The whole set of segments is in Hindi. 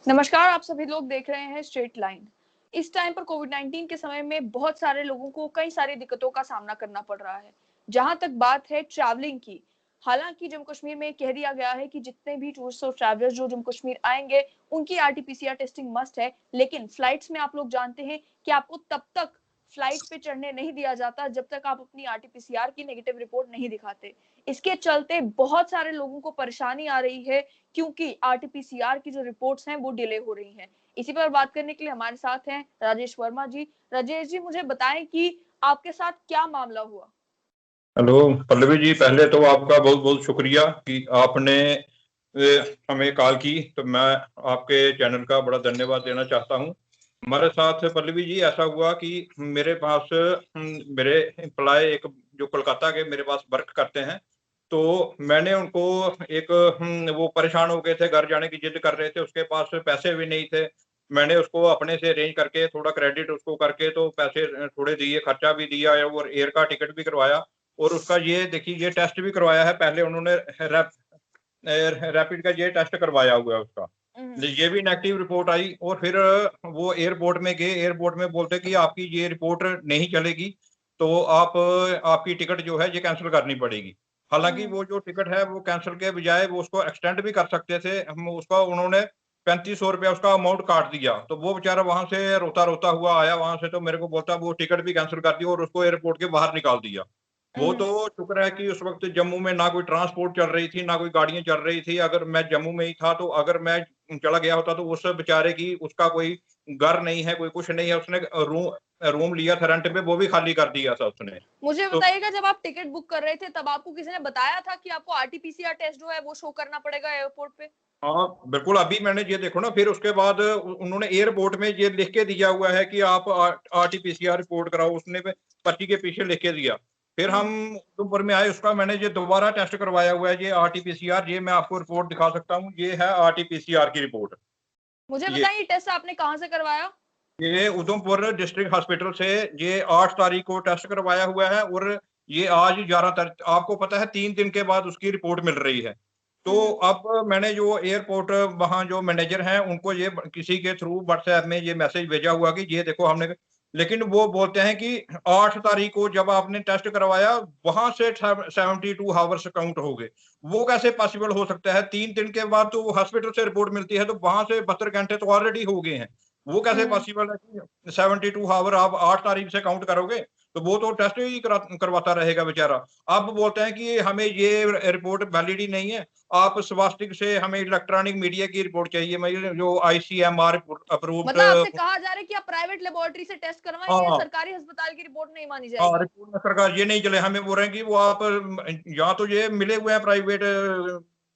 नमस्कार, आप सभी लोग देख रहे हैं स्ट्रेट लाइन। इस टाइम पर कोविड-19 के समय में बहुत सारे लोगों को कई सारी दिक्कतों का सामना करना पड़ रहा है। जहां तक बात है ट्रैवलिंग की, हालांकि जम्मू कश्मीर में कह दिया गया है कि जितने भी टूरिस्ट और ट्रैवलर्स जो जम्मू कश्मीर आएंगे, उनकी आरटी-पीसीआर टेस्टिंग मस्ट है। लेकिन फ्लाइट्स में आप लोग जानते हैं कि आपको तब तक फ्लाइट पे चढ़ने नहीं दिया जाता जब तक आप अपनी आरटी-पीसीआर की नेगेटिव रिपोर्ट नहीं दिखाते। इसके चलते बहुत सारे लोगों को परेशानी आ रही है क्योंकि आरटी-पीसीआर की जो रिपोर्ट्स हैं वो डिले हो रही हैं। इसी पर बात करने के लिए हमारे साथ हैं राजेश वर्मा जी। राजेश जी, मुझे बताएं कि आपके साथ क्या मामला हुआ? हेलो पल्लवी जी, पहले तो आपका बहुत बहुत शुक्रिया कि आपने हमें कॉल की। तो मैं आपके चैनल का बड़ा धन्यवाद देना चाहता हूं। हमारे साथ पल्लवी जी ऐसा हुआ कि मेरे पास मेरे एम्प्लॉय एक जो कोलकाता के मेरे पास वर्क करते हैं, तो मैंने उनको एक वो परेशान हो गए थे, घर जाने की जिद कर रहे थे, उसके पास पैसे भी नहीं थे। मैंने उसको अपने से अरेंज करके थोड़ा क्रेडिट उसको करके तो पैसे थोड़े दिए, खर्चा भी दिया और एयर का टिकट भी करवाया। और उसका ये देखिए ये टेस्ट भी करवाया है, पहले उन्होंने रैपिड का ये टेस्ट करवाया हुआ है उसका, ये भी नेगेटिव रिपोर्ट आई। और फिर वो एयरपोर्ट में गए, एयरपोर्ट में बोलते कि आपकी ये रिपोर्ट नहीं चलेगी, तो आप आपकी टिकट जो है ये कैंसिल करनी पड़ेगी। हालांकि वो जो टिकट है वो कैंसिल के बजाय वो उसको एक्सटेंड भी कर सकते थे। हम उसका उन्होंने 3500 रुपया उसका अमाउंट काट दिया। तो वो बेचारा वहां से रोता रोता हुआ आया वहां से, तो मेरे को बोलता वो टिकट भी कैंसिल कर दी और उसको एयरपोर्ट के बाहर निकाल दिया। वो तो शुक्र है कि उस वक्त जम्मू में ना कोई ट्रांसपोर्ट चल रही थी, ना कोई गाड़ियां चल रही थी। अगर मैं जम्मू में ही था तो अगर मैं चला गया होता तो उस बेचारे की उसका कोई घर नहीं है, कोई कुछ नहीं है, उसने रूम लिया था रेंट पे, वो भी खाली कर दिया था उसने। मुझे तो बताइएगा, जब आप टिकट बुक कर रहे थे तब आपको किसी ने बताया था कि आपको आरटी-पीसीआर टेस्ट जो है वो शो करना पड़ेगा एयरपोर्ट पे? हाँ बिल्कुल, अभी मैंने ये देखो ना, फिर उसके बाद उन्होंने एयरपोर्ट में ये लिख के दिया हुआ है कि आप आरटीपीसीआर रिपोर्ट कराओ, उसने पर्ची के पीछे लिख के दिया। फिर हम उधमपुर में आए, उसका मैंने ये दोबारा टेस्ट करवाया हुआ है, ये आरटीपीसीआर, ये मैं आपको रिपोर्ट दिखा सकता हूँ, ये है आरटीपीसीआर की रिपोर्ट। मुझे ये बताइए, टेस्ट आपने कहाँ से करवाया? ये उधमपुर डिस्ट्रिक्ट हॉस्पिटल से ये 8 तारीख को टेस्ट करवाया हुआ है और ये आज 11 तारीख, आपको पता है 3 दिन के बाद उसकी रिपोर्ट मिल रही है। तो अब मैंने जो एयरपोर्ट वहाँ जो मैनेजर हैं उनको ये किसी के थ्रू व्हाट्सएप में ये मैसेज भेजा हुआ कि ये देखो हमने, लेकिन वो बोलते हैं कि 8 तारीख को जब आपने टेस्ट करवाया वहां से 72 हावर्स काउंट हो गए। वो कैसे पॉसिबल हो सकता है? 3 दिन के बाद तो हॉस्पिटल से रिपोर्ट मिलती है, तो वहां से 72 घंटे तो ऑलरेडी हो गए हैं। वो कैसे पॉसिबल है कि 72 हावर आप 8 तारीख से काउंट करोगे? तो वो तो टेस्ट ही करवाता रहेगा बेचारा। अब बोलते हैं कि हमें ये रिपोर्ट वैलिड ही नहीं है, आप स्वास्तिक से हमें इलेक्ट्रॉनिक मीडिया की रिपोर्ट चाहिए, मतलब जो आईसीएमआर अप्रूव्ड। मतलब आपसे कहा जा रहा है कि आप प्राइवेट लेबोरेटरी से टेस्ट करवाएं, ये हाँ सरकारी अस्पताल की रिपोर्ट नहीं मानी हाँ, जाएगी? रिपोर्ट में सरकार ये नहीं चले, हमें बोल रहे हैं कि वो आप यहाँ तो ये मिले हुए हैं प्राइवेट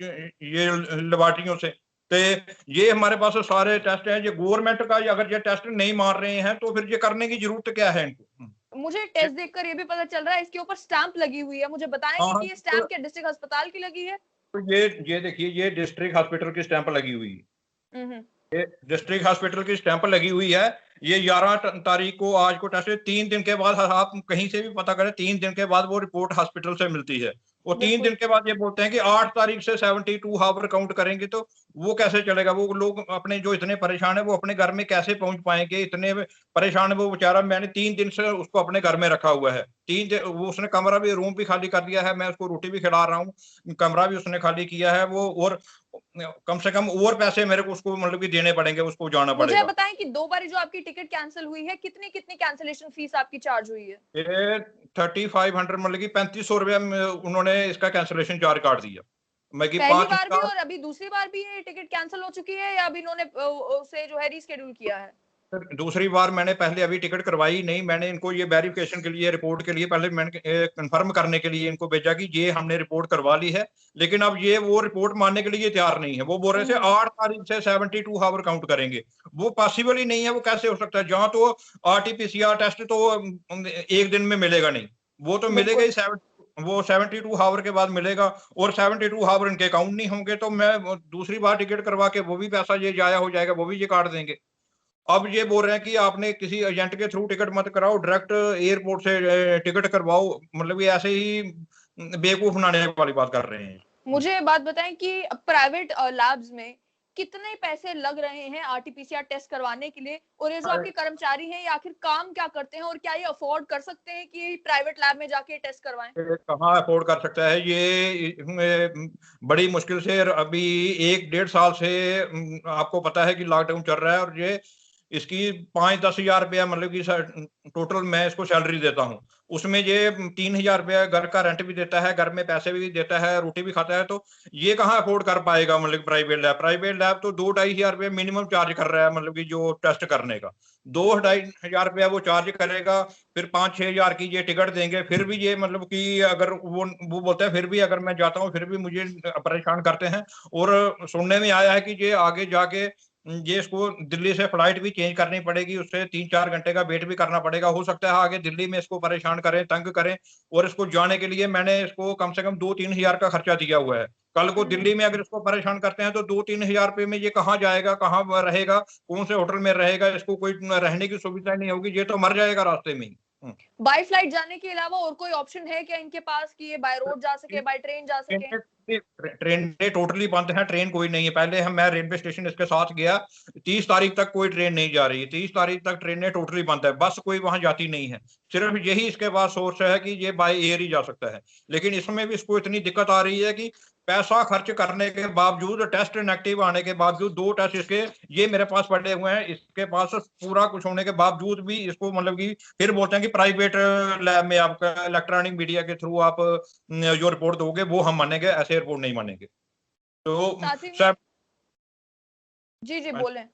ये लेबोरेटरियों से, तो ये हमारे पास सारे टेस्ट हैं, ये गवर्नमेंट का अगर ये टेस्ट नहीं मार रहे हैं तो फिर ये करने की जरूरत क्या है इनको? मुझे टेस्ट देखकर ये भी पता चल रहा है इसके ऊपर स्टैंप लगी हुई है। मुझे हाँ बताएंगे हाँ, कि ये स्टैंप क्या डिस्ट्रिक्ट अस्पताल की लगी है? तो ये देखिए ये डिस्ट्रिक्ट हॉस्पिटल की स्टैंप लगी हुई है, ये डिस्ट्रिक्ट हॉस्पिटल की स्टैंप लगी हुई है। ये 11 तारीख को आज को टेस्ट, 3 दिन के बाद आप कहीं से भी पता करें, 3 दिन के बाद वो रिपोर्ट हॉस्पिटल से मिलती है। और 3 दिन के बाद ये बोलते हैं कि 8 तारीख से 72 हावर काउंट करेंगे, तो वो कैसे चलेगा? वो लोग अपने जो इतने परेशान है वो अपने घर में कैसे पहुंच पाएंगे? इतने परेशान है वो बेचारा। मैंने 3 दिन से उसको अपने घर में रखा हुआ है, 3 दिन वो उसने कमरा भी, रूम भी खाली कर दिया है, मैं उसको रोटी भी खिला रहा हूँ, कमरा भी उसने खाली किया है वो। और कम से कम और पैसे मेरे को उसको मतलब कि देने पड़ेंगे, उसको जाना मुझे पड़ेगा। बताएं कि 2 बारी जो आपकी टिकट कैंसिल हुई है, कितनी कितनी कैंसिलेशन फीस आपकी चार्ज हुई है? ये 3500 मतलब कि 3500 रुपया उन्होंने इसका कैंसिलेशन चार्ज काट दिया। मैं कि पहली 5 बार भी स्टार। और अभी दूसरी बार भी ये टिकट कैंसिल हो चुकी है या अभी इन्होंने उसे जो है रीशेड्यूल किया है? दूसरी बार मैंने पहले अभी टिकट करवाई नहीं, मैंने इनको ये वेरिफिकेशन के लिए, रिपोर्ट के लिए पहले मैंने कंफर्म करने के लिए इनको भेजा कि ये हमने रिपोर्ट करवा ली है। लेकिन अब ये वो रिपोर्ट मानने के लिए तैयार नहीं है। वो बोल रहे थे 8 तारीख से 72 हावर काउंट करेंगे। वो पॉसिबल ही नहीं है, वो कैसे हो सकता है? जहां तो आरटीपीसीआर टेस्ट तो एक दिन में मिलेगा नहीं, वो तो मिलेगा बिल्कुल। ही वो 72 हावर के बाद मिलेगा। और 72 हावर इनके अकाउंट नहीं होंगे तो मैं दूसरी बार टिकट करवा के वो भी पैसा ये जाया हो जाएगा, वो भी ये काट देंगे। अब ये बोल रहे हैं कि आपने किसी एजेंट के थ्रू टिकट मत कराओ, डायरेक्ट एयरपोर्ट से टिकट करवाओ। मतलब ये ऐसे ही बेवकूफ बनाने वाली बात कर रहे हैं। मुझे बात बताएं कि प्राइवेट लैब्स में कितने पैसे लग रहे हैं आरटीपीसीआर टेस्ट करवाने के लिए, और ये जो आपके कर्मचारी हैं ये आखिर काम क्या करते हैं, और क्या ये अफोर्ड कर सकते हैं कि प्राइवेट लैब में जाके टेस्ट करवाएं? कहाँ अफोर्ड कर सकता है ये बड़ी मुश्किल से। अभी 1-1.5 साल से आपको पता है कि लॉकडाउन चल रहा है, और ये इसकी 5-10 हजार रुपया मतलब कि टोटल मैं इसको सैलरी देता हूँ। उसमें ये 3 हजार रुपया घर का रेंट भी देता है, घर में पैसे भी देता है, रोटी भी खाता है। तो ये कहाँ अफोर्ड कर पाएगा मतलब प्राइवेट लैब तो 2-2.5 हजार रुपया मिनिमम चार्ज कर रहा है, मतलब कि जो टेस्ट करने का 2-2.5 हजार रुपया वो चार्ज करेगा। फिर 5-6 हजार की ये टिकट देंगे, फिर भी ये मतलब कि अगर वो बोलते हैं फिर भी अगर मैं जाता हूँ फिर भी मुझे परेशान करते हैं। और सुनने में आया है कि ये आगे जाके ये इसको दिल्ली से फ्लाइट भी चेंज करनी पड़ेगी, उससे 3-4 घंटे का वेट भी करना पड़ेगा। हो सकता है आगे दिल्ली में इसको परेशान करें, तंग करें। और इसको जाने के लिए मैंने इसको कम से कम 2-3 हजार का खर्चा दिया हुआ है। कल को दिल्ली में अगर इसको परेशान करते हैं तो 2-3 हजार रुपए में ये कहाँ जाएगा, कहाँ रहेगा, कौन से होटल में रहेगा, इसको कोई रहने की सुविधा नहीं होगी, ये तो मर जाएगा रास्ते में ही। बाय फ्लाइट जाने के अलावा और कोई ऑप्शन है क्या इनके पास कि ये बाय रोड जा सके, बाय ट्रेन जा सके? ट्रेनें टोटली बंद है, ट्रेन कोई नहीं है। पहले मैं रेलवे स्टेशन इसके साथ गया, 30 तारीख तक कोई ट्रेन नहीं जा रही है, 30 तारीख तक ट्रेनें टोटली बंद है, बस कोई वहां जाती नहीं है। सिर्फ यही इसके पास सोर्स है कि ये बाय एयर ही जा सकता है। लेकिन इसमें भी इसको इतनी दिक्कत आ रही है कि पैसा खर्च करने के बावजूद, टेस्ट नेगेटिव आने के बावजूद, 2 टेस्ट इसके ये मेरे पास पड़े हुए हैं, इसके पास पूरा कुछ होने के बावजूद भी इसको मतलब कि फिर बोलते हैं कि प्राइवेट लैब में आपका इलेक्ट्रॉनिक मीडिया के थ्रू आप जो रिपोर्ट दोगे वो हम मानेंगे, ऐसे रिपोर्ट नहीं मानेंगे। तो सब जी जी बोलें।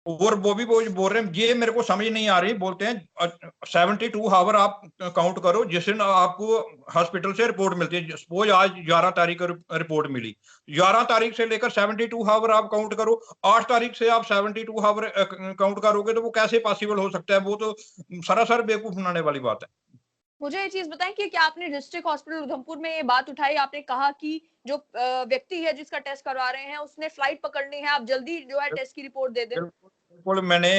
और वो भी बोल रहे हैं, ये मेरे को समझ नहीं आ रही। बोलते हैं 72 आवर आप काउंट करो जिस दिन आपको हॉस्पिटल से रिपोर्ट मिलती है। सपोज आज 11 तारीख को रिपोर्ट मिली, 11 तारीख से लेकर 72 आवर आप काउंट करो। 8 तारीख से आप 72 आवर काउंट करोगे तो वो कैसे पॉसिबल हो सकता है? वो तो सरासर बेवकूफ बनाने वाली बात है। मुझे ये चीज बताएं कि क्या आपने डिस्ट्रिक्ट हॉस्पिटल उधमपुर में ये बात उठाई? आपने कहा कि जो व्यक्ति है जिसका टेस्ट करवा रहे हैं उसने फ्लाइट पकड़नी है, आप जल्दी जो है टेस्ट की रिपोर्ट दे दें। बिल्कुल, मैंने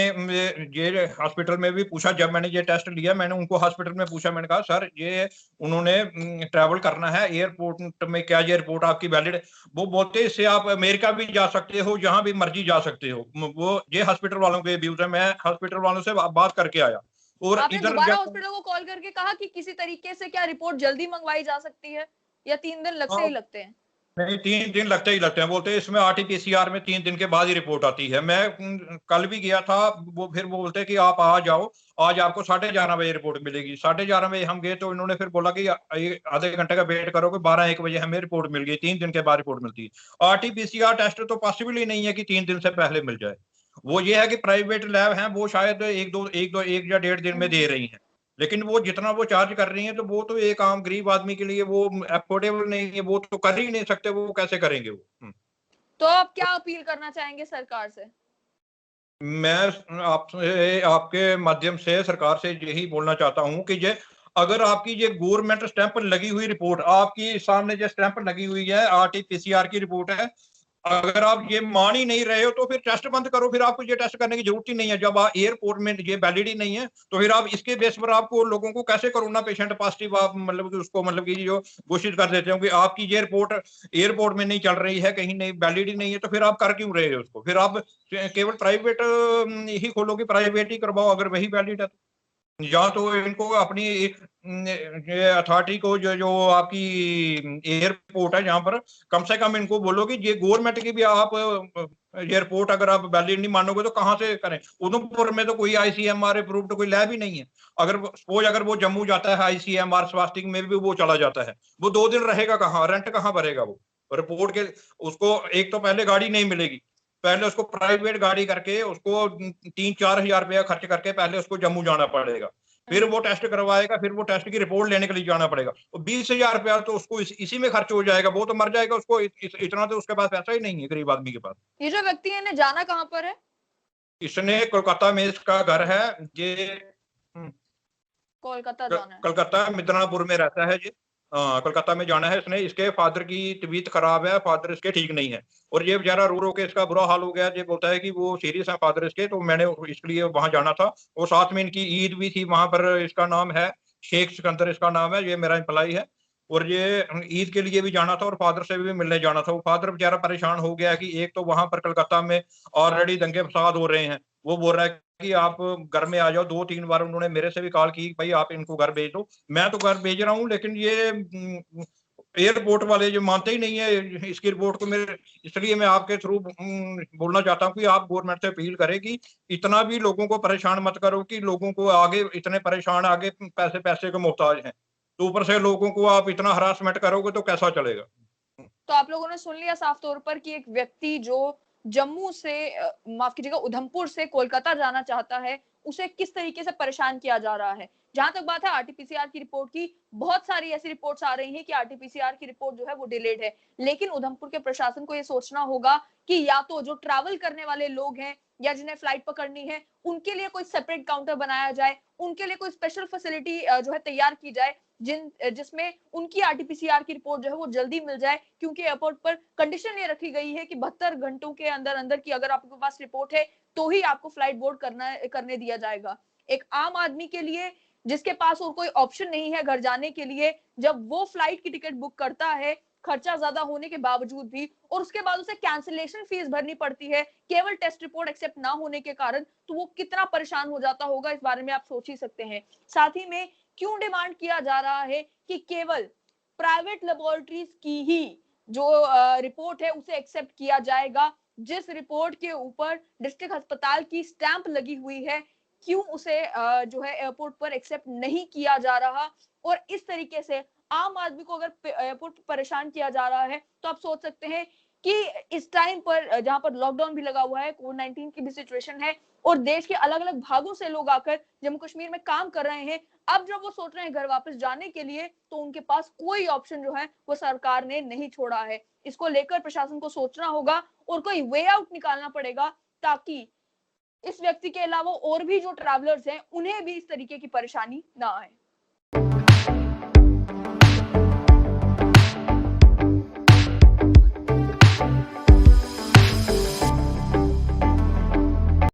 ये हॉस्पिटल में भी पूछा। जब मैंने ये टेस्ट लिया मैंने उनको हॉस्पिटल में पूछा, मैंने कहा सर ये उन्होंने ट्रैवल करना है, एयरपोर्ट में क्या ये रिपोर्ट आपकी वैलिड? वो बोलते इससे आप अमेरिका भी जा सकते हो, जहां भी मर्जी जा सकते हो। वो ये हॉस्पिटल वालों के व्यूज है। मैं हॉस्पिटल वालों से बात करके आया और आपने इधर दोबारा हॉस्पिटल को कॉल करके कहा कि किसी तरीके से क्या रिपोर्ट जल्दी मंगवाई जा सकती है, या 3 दिन लगते ही लगते हैं? नहीं, 3 दिन लगते ही लगते हैं। बोलते हैं इसमें आरटीपीसीआर में 3 दिन के बाद ही रिपोर्ट आती है। मैं कल भी गया था, वो फिर वो बोलते हैं कि आप आ जाओ, आज आपको 11:30 बजे रिपोर्ट मिलेगी। 11:30 बजे हम गए तो इन्होंने फिर बोला कि आधे घंटे का वेट करोगे, 12-1 बजे हमें रिपोर्ट मिल गई। 3 दिन के बाद रिपोर्ट मिलती है। आरटीपीसीआर टेस्ट तो पॉसिबल ही नहीं है कि 3 दिन से पहले मिल जाए। वो ये है कि प्राइवेट लैब है, वो शायद 1 या 1.5 दिन में दे रही है। लेकिन वो जितना वो चार्ज कर रही हैं तो वो तो एक आम गरीब आदमी के लिए वो अफोर्डेबल नहीं है। वो तो कर ही नहीं सकते, वो कैसे करेंगे वो? तो आप क्या अपील करना चाहेंगे सरकार से? मैं आपसे, आपके माध्यम से सरकार से यही बोलना चाहता हूं कि ये अगर आपकी ये गवर्नमेंट स्टैंप लगी हुई रिपोर्ट, आपकी सामने जो स्टैंप लगी हुई है आरटीपीसीआर की रिपोर्ट है, अगर आप ये मान ही नहीं रहे हो तो फिर टेस्ट बंद करो। फिर आपको ये टेस्ट करने की जरूरत ही नहीं है। जब आप एयरपोर्ट में ये वैलिड ही नहीं है तो फिर आप इसके बेस पर आपको लोगों को कैसे कोरोना पेशेंट पॉजिटिव आप मतलब कि उसको मतलब कि जो घोषित कर देते हो कि आपकी ये रिपोर्ट एयरपोर्ट में नहीं चल रही है, कहीं नहीं वैलिड ही नहीं है, तो फिर आप कर क्यों रहे हो उसको? फिर आप केवल प्राइवेट ही खोलोगे, प्राइवेट ही करवाओ अगर वही वैलिड है। या तो इनको अपनी अथॉरिटी को जो आपकी एयरपोर्ट है जहां पर, कम से कम इनको बोलो कि ये गवर्नमेंट की भी आप एयरपोर्ट अगर आप वैलिड नहीं मानोगे तो कहां से करें? उधमपुर में तो कोई आईसीएमआर अप्रूव्ड कोई लैब ही नहीं है। अगर सपोज अगर वो जम्मू जाता है आईसीएमआर स्वास्तिक में भी वो चला जाता है, वो 2 दिन रहेगा कहाँ? रेंट कहाँ भरेगा वो रिपोर्ट के? उसको एक तो पहले गाड़ी नहीं मिलेगी, पहले उसको प्राइवेट गाड़ी करके उसको 3-4 हजार रुपया खर्च करके पहले उसको जम्मू जाना पड़ेगा, फिर वो टेस्ट करवाएगा, फिर वो टेस्ट की रिपोर्ट लेने के लिए जाना पड़ेगा। तो 20 हजार रुपया तो उसको इसी में खर्च हो जाएगा। वो तो मर जाएगा, उसको इतना तो उसके पास पैसा ही नहीं है गरीब आदमी के पास। ये जो व्यक्ति है इन्हें जाना कहाँ पर है? इसने कोलकाता में इसका घर है। ये कोलकाता जाना है। कलकत्ता मिदनापुर में रहता है ये। कोलकाता में जाना है इसने। इसके फादर की तबीयत खराब है, फादर इसके ठीक नहीं है, और ये बेचारा रो रो के इसका बुरा हाल हो गया। ये बोलता है कि वो सीरियस है फादर इसके, तो मैंने इसके लिए वहां जाना था। और साथ में इनकी ईद भी थी वहां पर। इसका नाम है शेख सिकंदर, इसका नाम है, ये मेरा एम्प्लॉई है। और ये ईद के लिए भी जाना था और फादर से भी मिलने जाना था। वो फादर बेचारा परेशान हो गया कि एक तो वहां पर कलकत्ता में ऑलरेडी दंगे फसाद हो रहे हैं, वो बोल रहा है कि आप घर में आ जाओ। 2-3 बार उन्होंने मेरे से भी कॉल की, भाई आप इनको घर भेज दो। मैं तो घर भेज रहा हूँ, लेकिन ये एयरपोर्ट वाले जो मानते ही नहीं है इसकी रिपोर्ट को। मेरे इसलिए मैं आपके थ्रू बोलना चाहता हूँ कि आप गवर्नमेंट से अपील करें कि इतना भी लोगों को परेशान मत करो कि लोगों को आगे इतने परेशान, आगे पैसे पैसे के मोहताज हैं, तो ऊपर से लोगों को आप इतना हरासमेंट करोगे तो कैसा चलेगा। तो आप लोगों ने सुन लिया साफ तौर पर कि एक व्यक्ति जो जम्मू से माफ कीजिएगा उधमपुर से कोलकाता जाना चाहता है, उसे किस तरीके से परेशान किया जा रहा है। जहां तक बात है आरटीपीसीआर की रिपोर्ट की, बहुत सारी ऐसी रिपोर्ट्स आ रही हैं कि आरटीपीसीआर की रिपोर्ट जो है वो डिलेड है, लेकिन उधमपुर के प्रशासन को यह सोचना होगा कि या तो जो ट्रैवल करने वाले लोग हैं या जिन्हें फ्लाइट पकड़नी है उनके लिए कोई सेपरेट काउंटर बनाया जाए, उनके लिए कोई स्पेशल फैसिलिटी जो है तैयार की जाए जिसमें उनकी आरटीपीसीआर की रिपोर्ट जो है वो जल्दी मिल जाए, क्योंकि एयरपोर्ट पर कंडीशन ये रखी गई है कि 72 घंटों के अंदर अंदर की अगर आपके पास रिपोर्ट है तो ही आपको फ्लाइट बोर्ड करने दिया जाएगा। एक आम आदमी के लिए जिसके पास और कोई ऑप्शन नहीं है घर जाने के लिए, जब वो फ्लाइट की टिकट बुक करता है खर्चा ज्यादा होने के बावजूद भी, और उसके बाद उसे कैंसिलेशन फीस भरनी पड़ती है केवल टेस्ट रिपोर्ट एक्सेप्ट ना होने के कारण, तो वो कितना परेशान हो जाता होगा इस बारे में आप सोच ही सकते हैं। साथ ही में क्यों डिमांड किया जा रहा है कि केवल प्राइवेट लेबोरेटरीज की ही जो रिपोर्ट है उसे एक्सेप्ट किया जाएगा, जिस रिपोर्ट के ऊपर डिस्ट्रिक्ट अस्पताल की स्टैंप लगी हुई है, क्यों उसे जो है एयरपोर्ट पर एक्सेप्ट नहीं किया जा रहा। और इस तरीके से आम आदमी को अगर एयरपोर्ट पर परेशान किया जा रहा है तो आप सोच सकते हैं कि इस टाइम पर जहां पर लॉकडाउन भी लगा हुआ है, कोविड-19 की भी सिचुएशन है और देश के अलग अलग भागों से लोग आकर जम्मू कश्मीर में काम कर रहे हैं, अब जब वो सोच रहे हैं घर वापस जाने के लिए तो उनके पास कोई ऑप्शन जो है वो सरकार ने नहीं छोड़ा है। इसको लेकर प्रशासन को सोचना होगा और कोई वे आउट निकालना पड़ेगा ताकि इस व्यक्ति के अलावा और भी जो ट्रैवलर्स हैं उन्हें भी इस तरीके की परेशानी ना आए।